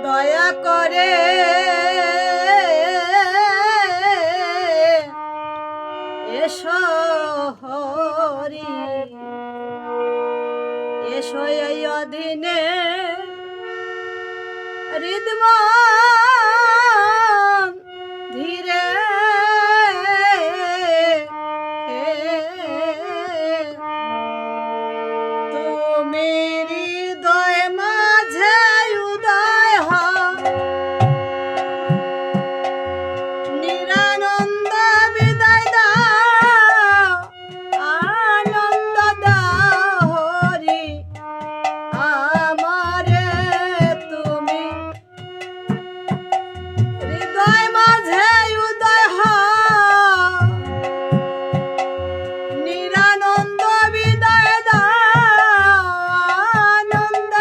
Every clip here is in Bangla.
দয়া করে এসো হরি, এসো এই অধীনে হৃদমান ধীরে তুমি হৃদয় মাঝে উদয় হও, নিরানন্দ বিদায় দাও, আনন্দ দাও হরি আমারে তুমি। হৃদয় মাঝে উদয় হও, নিরানন্দ বিদায় দাও, আনন্দ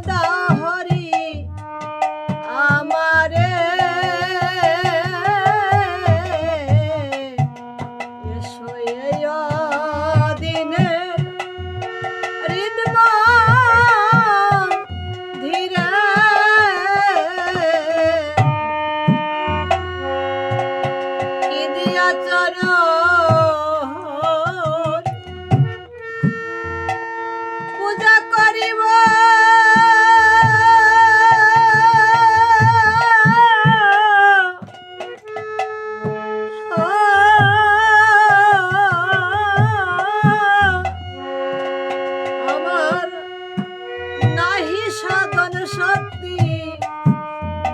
দাও হরি আমারে। এসো এই অদিনে হৃদমান ধীরে কি দিয়া চরণ পূজা করিব, আমার নাহি সাধন শক্তি,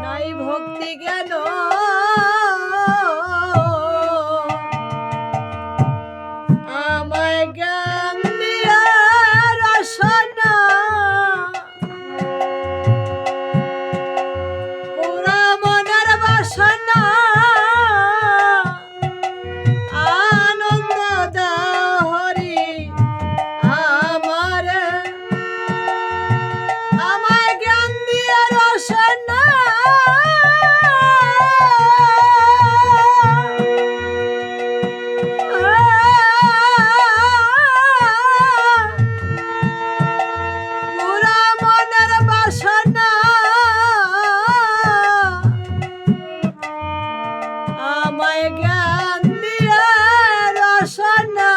নাই ভক্তি জ্ঞান, আমায় জ্ঞান দিয়া রসনা পুরা মনের বাসনা, আনন্দ দাও হরি আমারে। আমায় জ্ঞান দিয়া রসনা পুরা মনের বাসনা, আমায় জ্ঞান দিয়া রসনা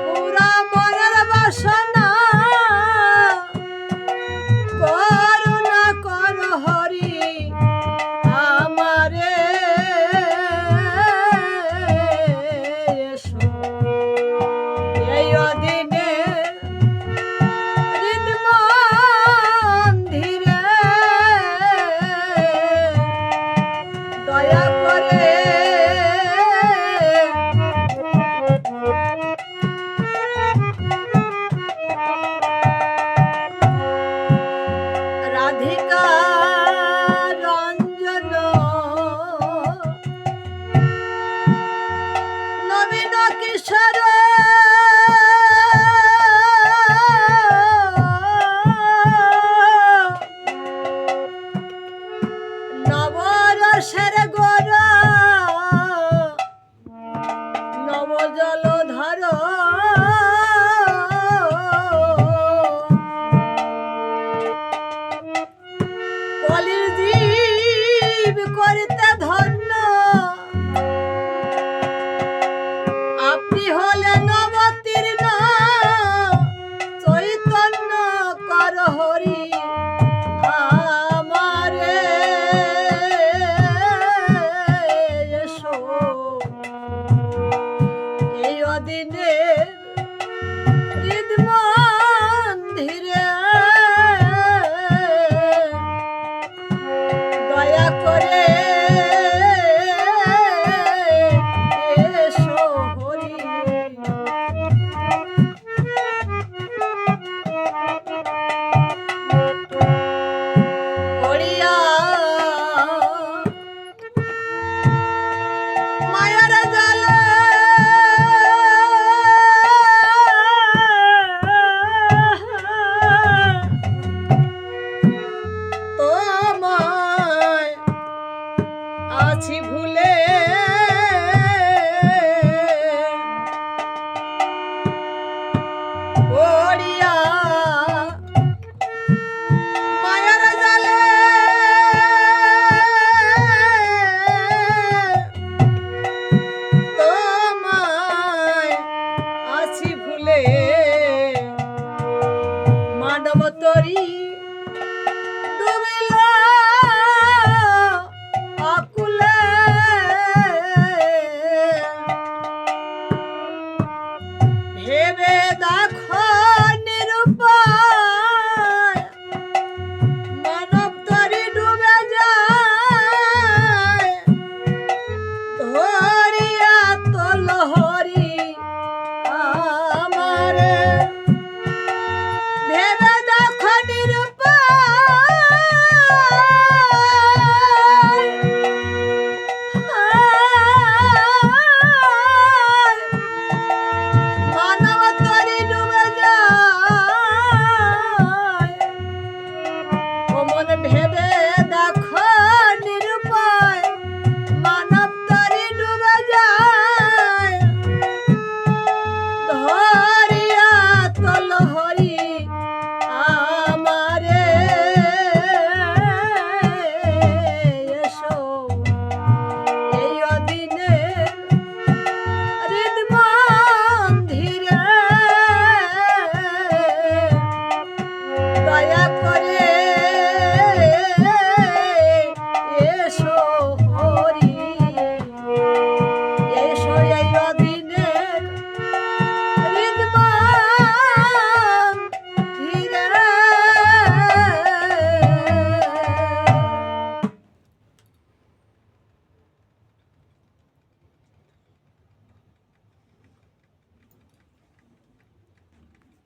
পুরা মনের বাসনা, করুণা কর হরি আমারে। এসো এই অদিনে হৃদমান ধীরে দয়া করে রাধিকা রঞ্জন নবীন কিশোর নবরসের গোরা নবজলধর, কলির জীব করিতে ধন্য, আপনি হলেন নবতীর্ণ, চৈতন্য কর হরি আমারে। এসো এই অদিনে হৃদমান ধীরে দয়া করে এসো হরি। হরিয়া মায়ার জালে ভেবে